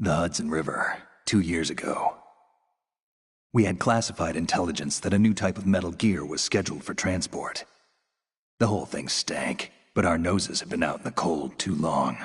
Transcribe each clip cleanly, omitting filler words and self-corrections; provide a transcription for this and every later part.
The Hudson River, 2 years ago. We had classified intelligence that a new type of metal gear was scheduled for transport. The whole thing stank, but our noses had been out in the cold too long.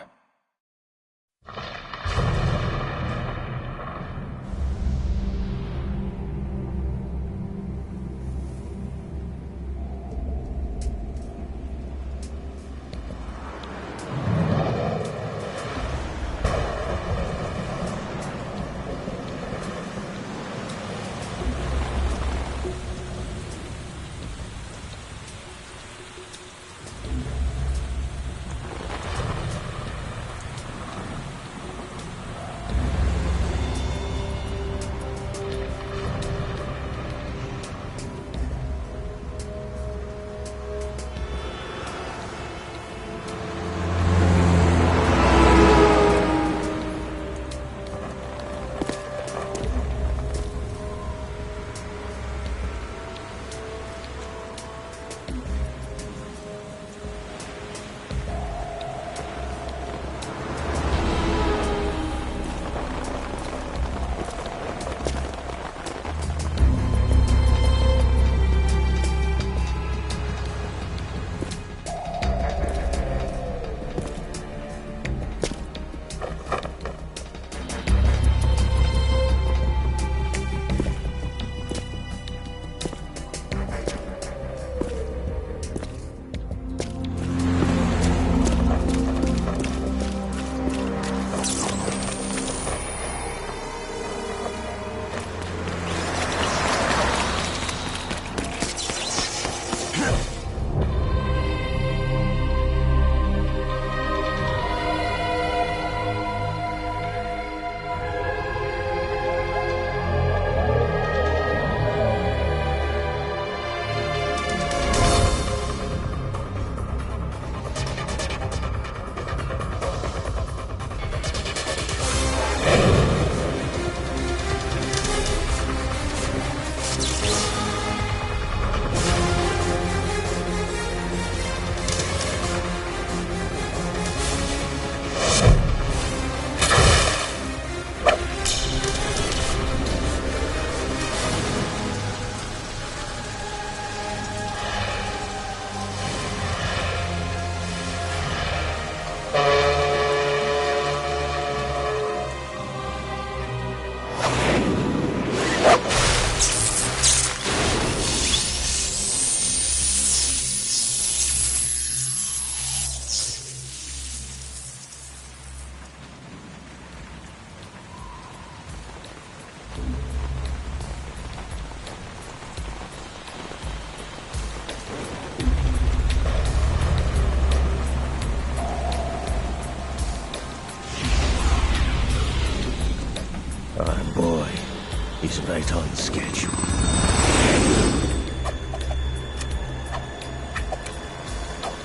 He's right on schedule.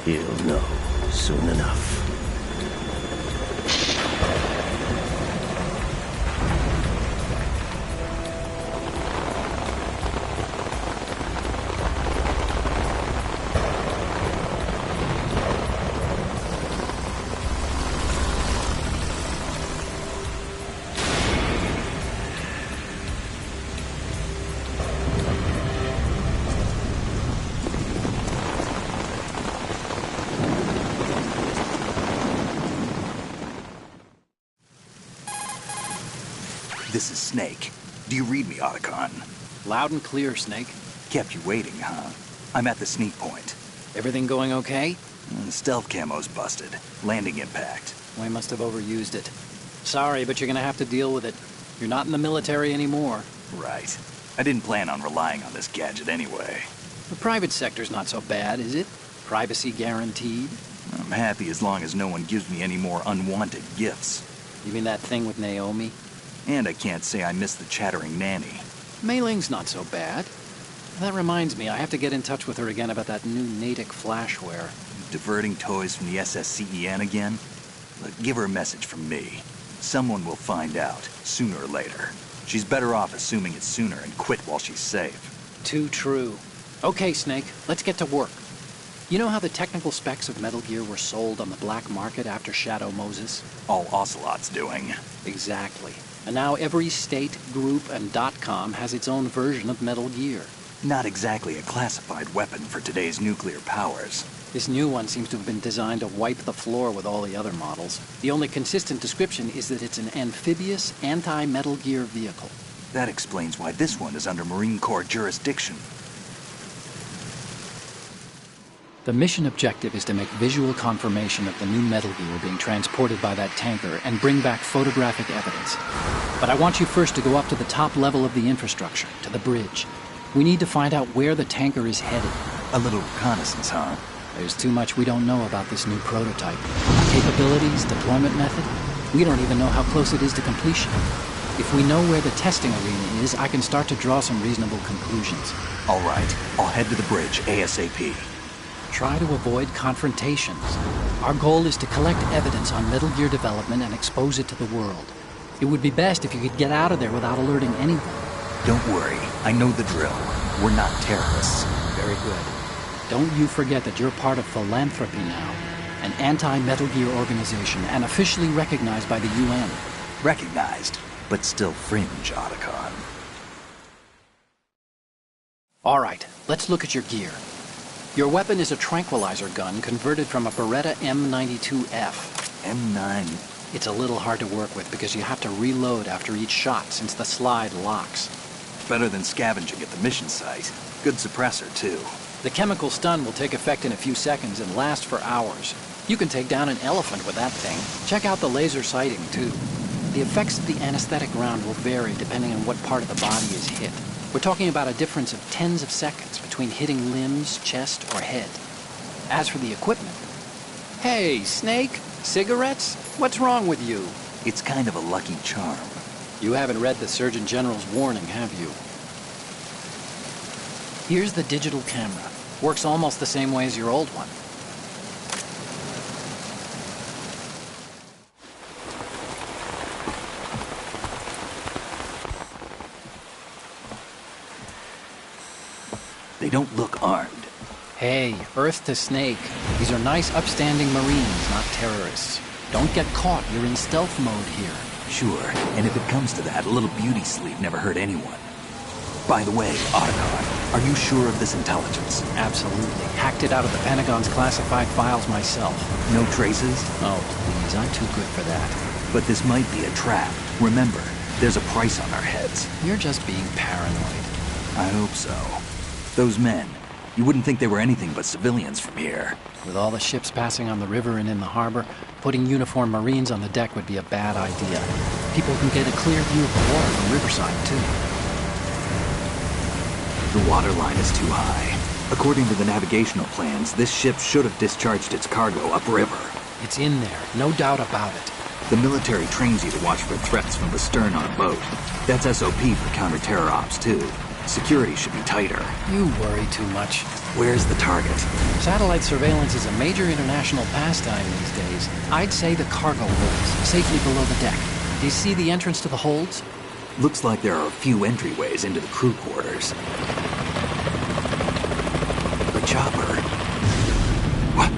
He'll know soon enough. This is Snake. Do you read me, Otacon? Loud and clear, Snake. Kept you waiting, huh? I'm at the sneak point. Everything going okay? The stealth camo's busted. Landing impact. We must have overused it. Sorry, but you're gonna have to deal with it. You're not in the military anymore. Right. I didn't plan on relying on this gadget anyway. The private sector's not so bad, is it? Privacy guaranteed? I'm happy as long as no one gives me any more unwanted gifts. You mean that thing with Naomi? And I can't say I miss the chattering nanny. Mei Ling's not so bad. That reminds me, I have to get in touch with her again about that new Natick flashware. Diverting toys from the SSCEN again? Look, give her a message from me. Someone will find out, sooner or later. She's better off assuming it sooner and quit while she's safe. Too true. Okay, Snake, let's get to work. You know how the technical specs of Metal Gear were sold on the black market after Shadow Moses? All Ocelot's doing. Exactly. And now every state, group, and .com has its own version of Metal Gear. Not exactly a classified weapon for today's nuclear powers. This new one seems to have been designed to wipe the floor with all the other models. The only consistent description is that it's an amphibious, anti-Metal Gear vehicle. That explains why this one is under Marine Corps jurisdiction. The mission objective is to make visual confirmation of the new Metal Gear being transported by that tanker and bring back photographic evidence. But I want you first to go up to the top level of the infrastructure, to the bridge. We need to find out where the tanker is headed. A little reconnaissance, huh? There's too much we don't know about this new prototype. Capabilities, deployment method. We don't even know how close it is to completion. If we know where the testing arena is, I can start to draw some reasonable conclusions. All right, I'll head to the bridge ASAP. Try to avoid confrontations. Our goal is to collect evidence on Metal Gear development and expose it to the world. It would be best if you could get out of there without alerting anyone. Don't worry, I know the drill. We're not terrorists. Very good. Don't you forget that you're part of Philanthropy now, an anti-Metal Gear organization and officially recognized by the UN. Recognized, but still fringe, Otacon. All right, let's look at your gear. Your weapon is a tranquilizer gun converted from a Beretta M92F. M9. It's a little hard to work with because you have to reload after each shot since the slide locks. Better than scavenging at the mission site. Good suppressor, too. The chemical stun will take effect in a few seconds and last for hours. You can take down an elephant with that thing. Check out the laser sighting, too. The effects of the anesthetic round will vary depending on what part of the body is hit. We're talking about a difference of tens of seconds between hitting limbs, chest, or head. As for the equipment... Hey, Snake! Cigarettes? What's wrong with you? It's kind of a lucky charm. You haven't read the Surgeon General's warning, have you? Here's the digital camera. Works almost the same way as your old one. They don't look armed. Hey, Earth to Snake. These are nice, upstanding Marines, not terrorists. Don't get caught. You're in stealth mode here. Sure, and if it comes to that, a little beauty sleep never hurt anyone. By the way, Otacon, are you sure of this intelligence? Absolutely. Hacked it out of the Pentagon's classified files myself. No traces? Oh, please, I'm too good for that. But this might be a trap. Remember, there's a price on our heads. You're just being paranoid. I hope so. Those men, you wouldn't think they were anything but civilians from here. With all the ships passing on the river and in the harbor, putting uniformed Marines on the deck would be a bad idea. People can get a clear view of the water from Riverside, too. The water line is too high. According to the navigational plans, this ship should have discharged its cargo upriver. It's in there, no doubt about it. The military trains you to watch for threats from the stern on a boat. That's SOP for counter-terror ops, too. Security should be tighter. You worry too much. Where's the target? Satellite surveillance is a major international pastime these days. I'd say the cargo holds, safely below the deck. Do you see the entrance to the holds? Looks like there are a few entryways into the crew quarters. The chopper. What?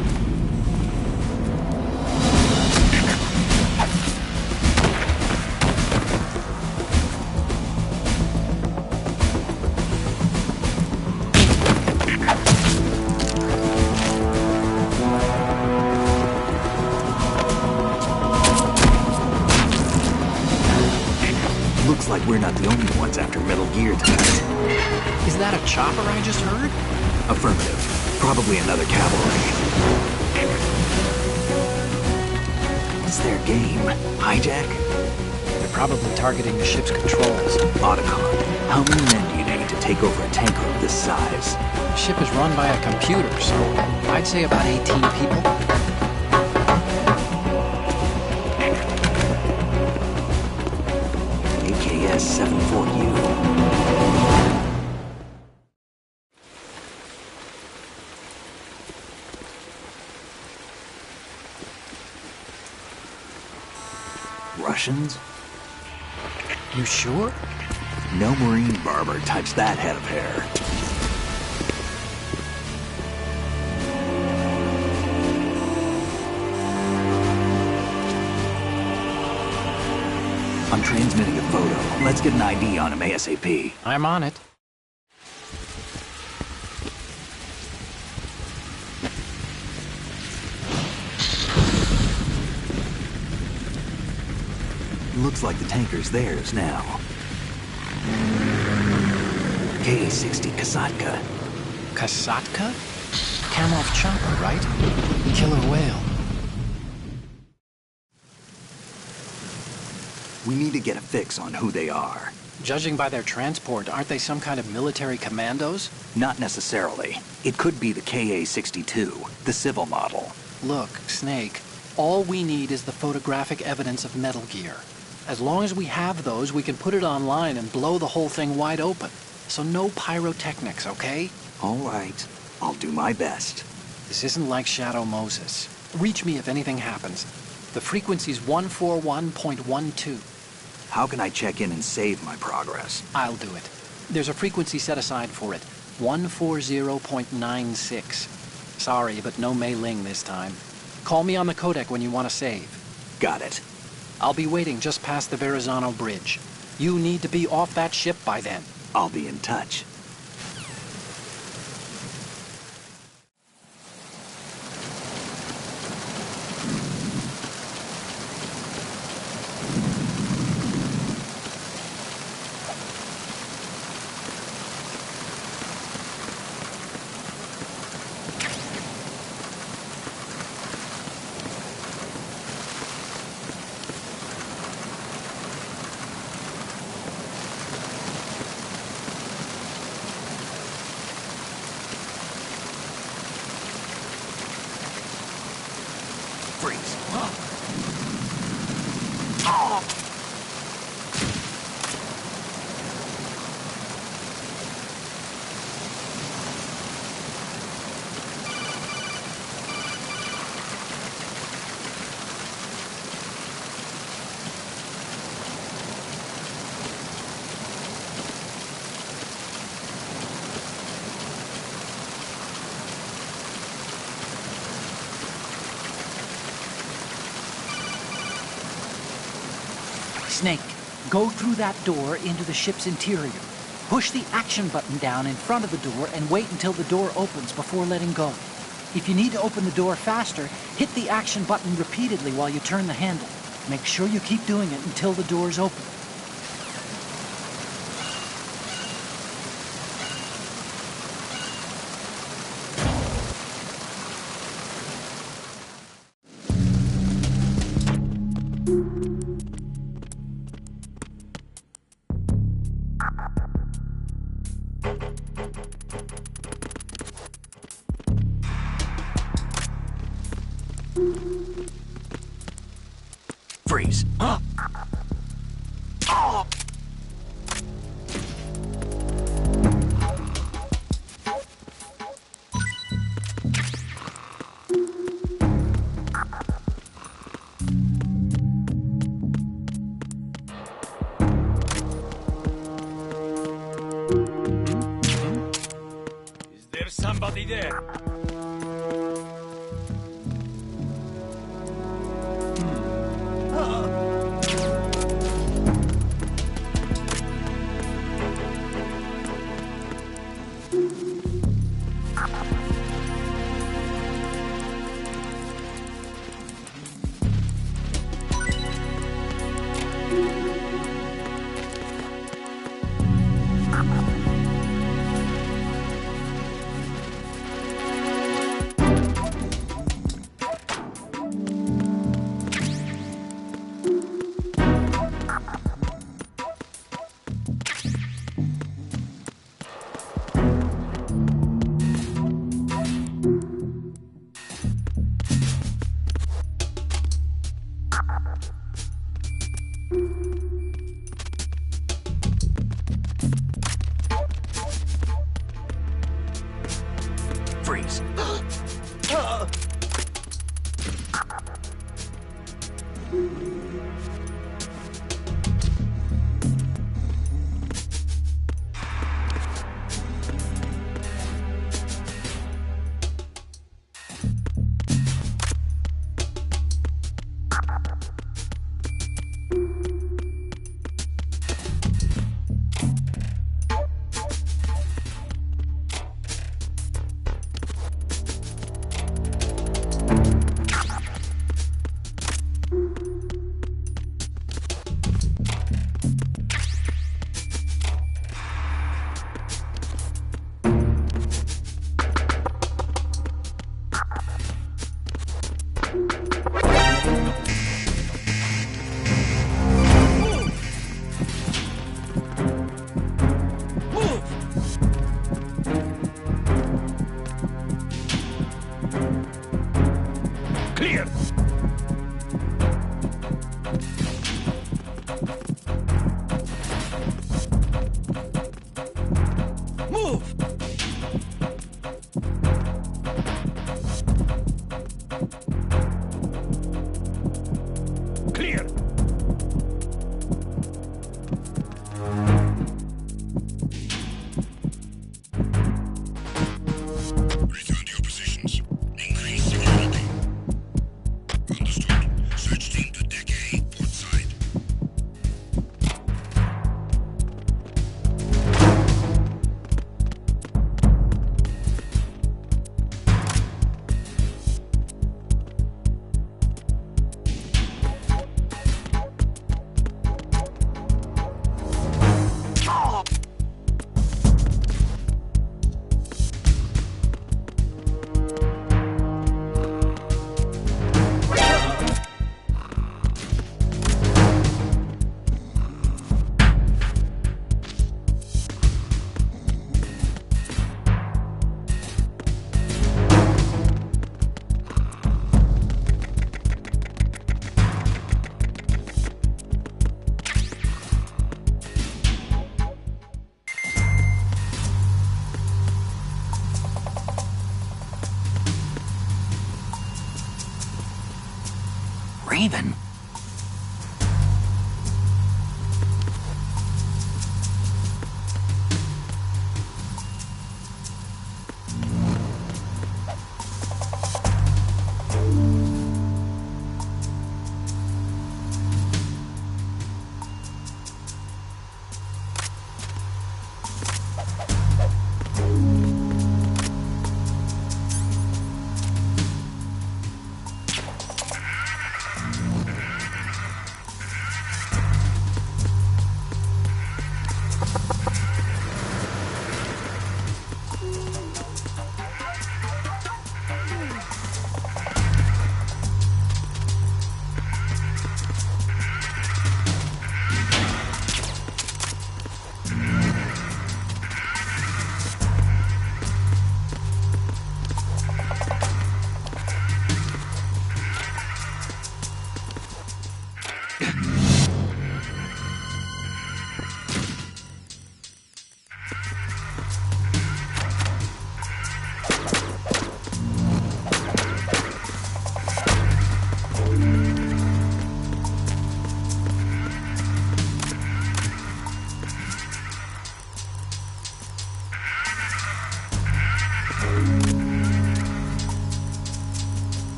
Looks like we're not the only ones after Metal Gear tonight. Is that a chopper I just heard? Affirmative. Probably another cavalry. What's their game? Hijack? They're probably targeting the ship's controls. Otacon, how many men do you need to take over a tanker of this size? The ship is run by a computer, so I'd say about 18 people. AKS 74U. Russians? You sure? No Marine barber touched that head of hair. transmitting a photo. Let's get an ID on him ASAP. I'm on it. Looks like the tanker's theirs now. Ka-60 Kasatka. Kasatka? Kamov chopper, right? Killer whale. We need to get a fix on who they are. Judging by their transport, aren't they some kind of military commandos? Not necessarily. It could be the Ka-62, the civil model. Look, Snake, all we need is the photographic evidence of Metal Gear. As long as we have those, we can put it online and blow the whole thing wide open. So no pyrotechnics, okay? All right. I'll do my best. This isn't like Shadow Moses. Reach me if anything happens. The frequency's 141.12. How can I check in and save my progress? I'll do it. There's a frequency set aside for it. 140.96. Sorry, but no Mei Ling this time. Call me on the codec when you want to save. Got it. I'll be waiting just past the Verrazano Bridge. You need to be off that ship by then. I'll be in touch. Freeze. Snake, go through that door into the ship's interior. Push the action button down in front of the door and wait until the door opens before letting go. If you need to open the door faster, hit the action button repeatedly while you turn the handle. Make sure you keep doing it until the door's open. Freeze. Huh? Oh! Is there somebody there? Freeze. Raven.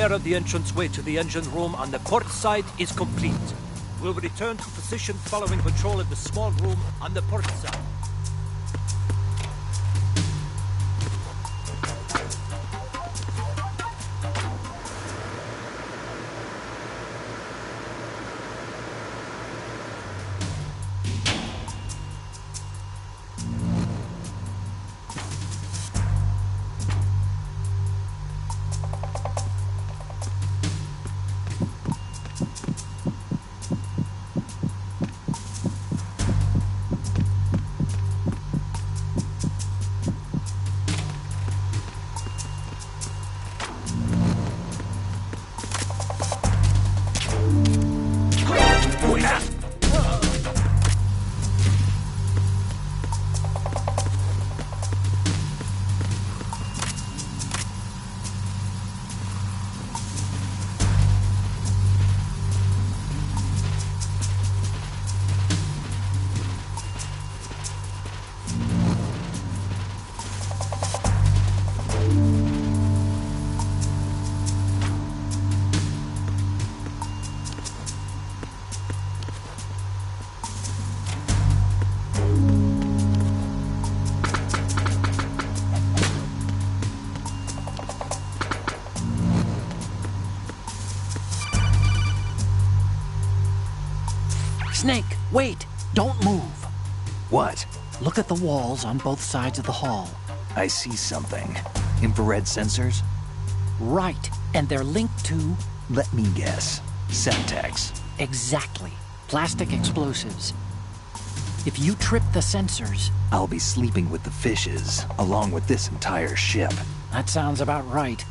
Repair of the entranceway to the engine room on the port side is complete. We'll return to position following patrol of the small room on the port side. Wait! Don't move! What? Look at the walls on both sides of the hall. I see something. Infrared sensors? Right, and they're linked to... Let me guess. Semtex. Exactly. Plastic explosives. If you trip the sensors... I'll be sleeping with the fishes, along with this entire ship. That sounds about right.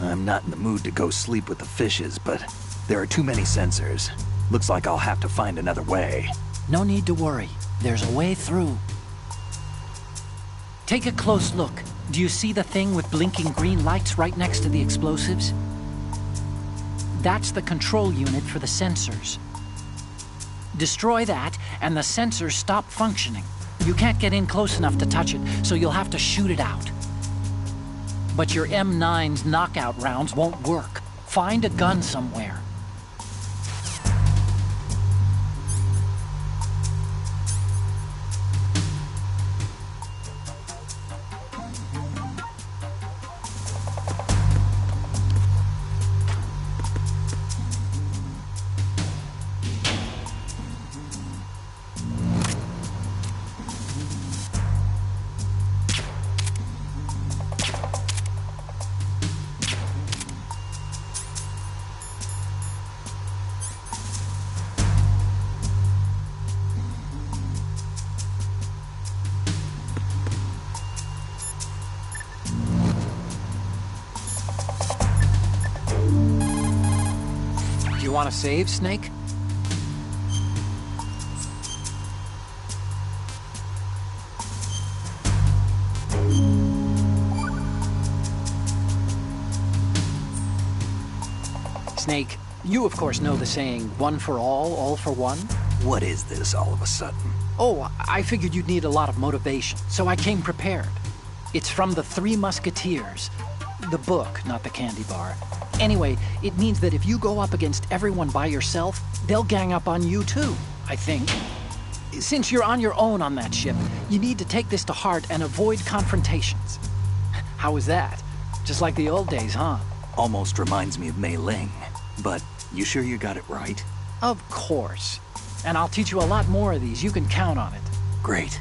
I'm not in the mood to go sleep with the fishes, but there are too many sensors. Looks like I'll have to find another way. No need to worry. There's a way through. Take a close look. Do you see the thing with blinking green lights right next to the explosives? That's the control unit for the sensors. Destroy that, and the sensors stop functioning. You can't get in close enough to touch it, so you'll have to shoot it out. But your M9's knockout rounds won't work. Find a gun somewhere. You want to save, Snake? Snake, you of course know the saying, one for all for one? What is this all of a sudden? Oh, I figured you'd need a lot of motivation, so I came prepared. It's from the Three Musketeers. The book, not the candy bar. Anyway, it means that if you go up against everyone by yourself, they'll gang up on you too, I think. Since you're on your own on that ship, you need to take this to heart and avoid confrontations. How was that? Just like the old days, huh? Almost reminds me of Mei Ling. But you sure you got it right? Of course. And I'll teach you a lot more of these. You can count on it. Great.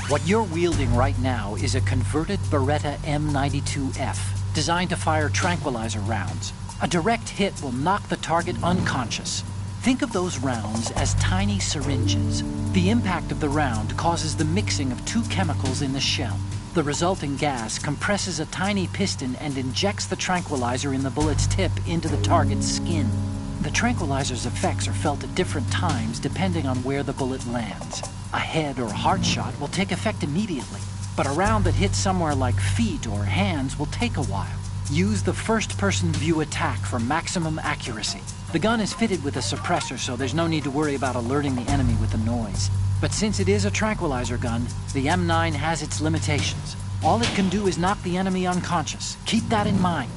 What you're wielding right now is a converted Beretta M92F, designed to fire tranquilizer rounds. A direct hit will knock the target unconscious. Think of those rounds as tiny syringes. The impact of the round causes the mixing of two chemicals in the shell. The resulting gas compresses a tiny piston and injects the tranquilizer in the bullet's tip into the target's skin. The tranquilizer's effects are felt at different times depending on where the bullet lands. A head or heart shot will take effect immediately, but a round that hits somewhere like feet or hands will take a while. Use the first-person view attack for maximum accuracy. The gun is fitted with a suppressor, so there's no need to worry about alerting the enemy with the noise. But since it is a tranquilizer gun, the M9 has its limitations. All it can do is knock the enemy unconscious. Keep that in mind.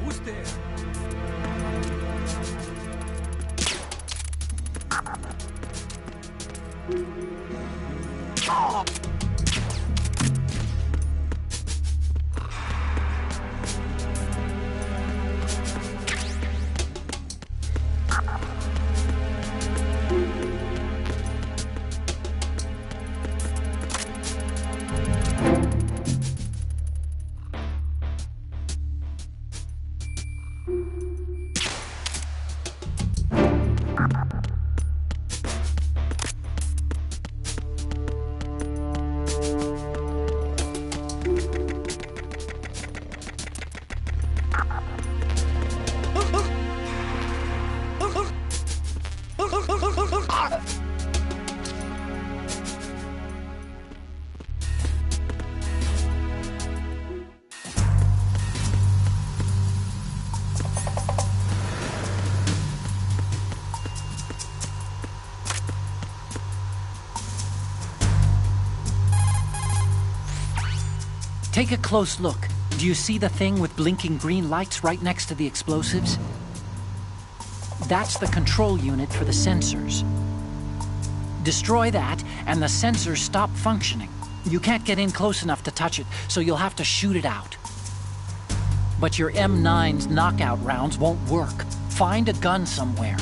Who's there? Take a close look. Do you see the thing with blinking green lights right next to the explosives? That's the control unit for the sensors. Destroy that, and the sensors stop functioning. You can't get in close enough to touch it, so you'll have to shoot it out. But your M9's knockout rounds won't work. Find a gun somewhere.